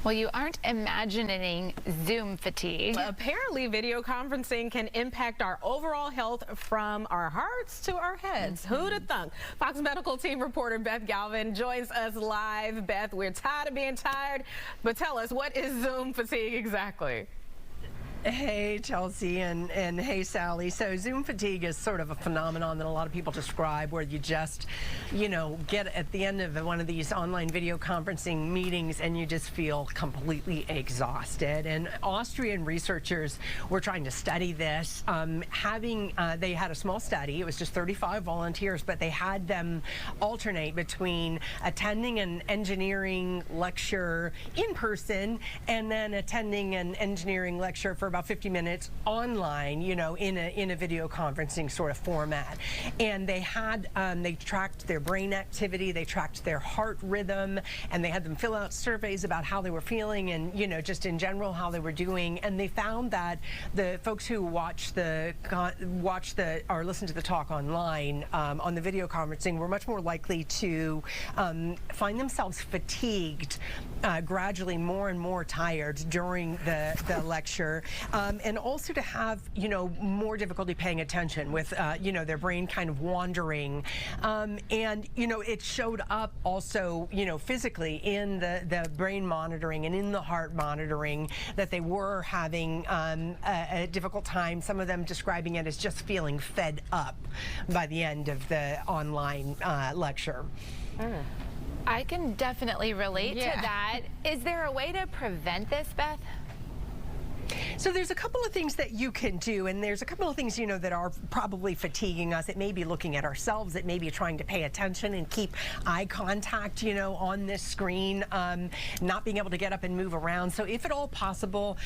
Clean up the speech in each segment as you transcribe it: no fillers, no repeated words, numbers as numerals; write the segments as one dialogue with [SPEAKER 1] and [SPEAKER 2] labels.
[SPEAKER 1] Well, you aren't imagining Zoom fatigue.
[SPEAKER 2] Apparently, video conferencing can impact our overall health from our hearts to our heads. Who'd have thunk? Fox Medical Team reporter Beth Galvin joins us live. Beth, we're tired of being tired, but tell us, what is Zoom fatigue exactly?
[SPEAKER 3] Hey, Chelsea, and hey, Sally. So Zoom fatigue is sort of a phenomenon that a lot of people describe where you just, get at the end of one of these online video conferencing meetings and you just feel completely exhausted. And Austrian researchers were trying to study this. They had a small study. It was just 35 volunteers, but they had them alternate between attending an engineering lecture in person and then attending an engineering lecture for about 50 minutes online, in a video conferencing sort of format. And they had, they tracked their brain activity, they tracked their heart rhythm, and they had them fill out surveys about how they were feeling and, just in general how they were doing. And they found that the folks who watch or listen to the talk online on the video conferencing were much more likely to find themselves fatigued, gradually more and more tired during the lecture. And also to have, more difficulty paying attention with, their brain kind of wandering. And, it showed up also, physically in the brain monitoring and in the heart monitoring that they were having a difficult time, some of them describing it as just feeling fed up by the end of the online lecture.
[SPEAKER 1] I can definitely relate to that. Is there a way to prevent this, Beth?
[SPEAKER 3] So there's a couple of things that you can do, and there's a couple of things, that are probably fatiguing us. It may be looking at ourselves. It may be trying to pay attention and keep eye contact, on this screen, not being able to get up and move around. So if at all possible,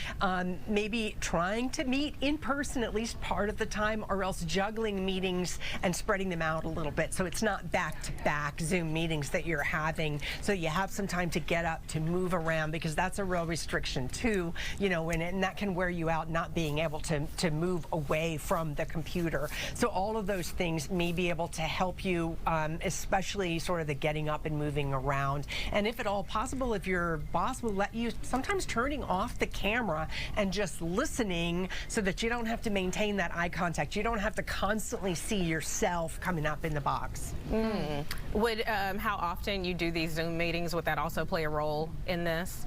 [SPEAKER 3] maybe trying to meet in person at least part of the time, or else juggling meetings and spreading them out a little bit. So it's not back-to-back Zoom meetings that you're having. So you have some time to get up, to move around, because that's a real restriction too, and that can wear you out, not being able to move away from the computer. So all of those things may be able to help you, especially sort of the getting up and moving around. And if at all possible, if your boss will let you, sometimes turning off the camera and just listening so that you don't have to maintain that eye contact. You don't have to constantly see yourself coming up in the box.
[SPEAKER 2] Would how often you do these Zoom meetings, would that also play a role in this?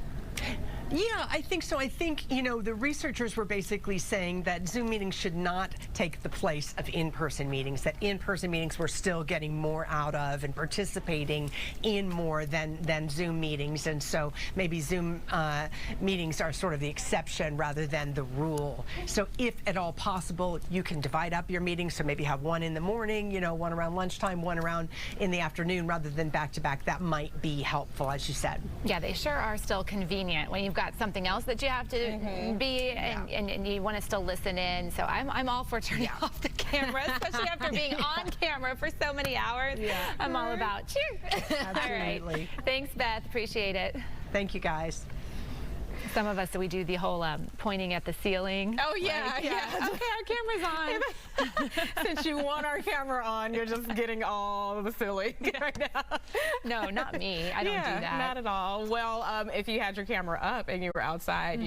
[SPEAKER 3] Yeah, I think so. I think, the researchers were basically saying that Zoom meetings should not take the place of in-person meetings, that in-person meetings we're still getting more out of and participating in more than Zoom meetings. And so maybe Zoom meetings are sort of the exception rather than the rule. So if at all possible, you can divide up your meetings. So maybe have one in the morning, one around lunchtime, one around in the afternoon rather than back-to-back. That might be helpful, as you said.
[SPEAKER 1] Yeah, they sure are still convenient when you've got something else that you have to be and you want to still listen in. So I'm all for turning off the camera, especially after being on camera for so many hours. I'm all about cheer.
[SPEAKER 3] Absolutely.
[SPEAKER 1] All right. Thanks, Beth. Appreciate it.
[SPEAKER 3] Thank you, guys.
[SPEAKER 1] Some of us, we do the whole pointing at the ceiling.
[SPEAKER 2] Oh, yeah,
[SPEAKER 1] like,
[SPEAKER 2] yeah.
[SPEAKER 1] Okay, our camera's on.
[SPEAKER 2] Since you want our camera on, you're just getting all the silly right now.
[SPEAKER 1] No, not me. I don't do that.
[SPEAKER 2] Not at all. Well, if you had your camera up and you were outside,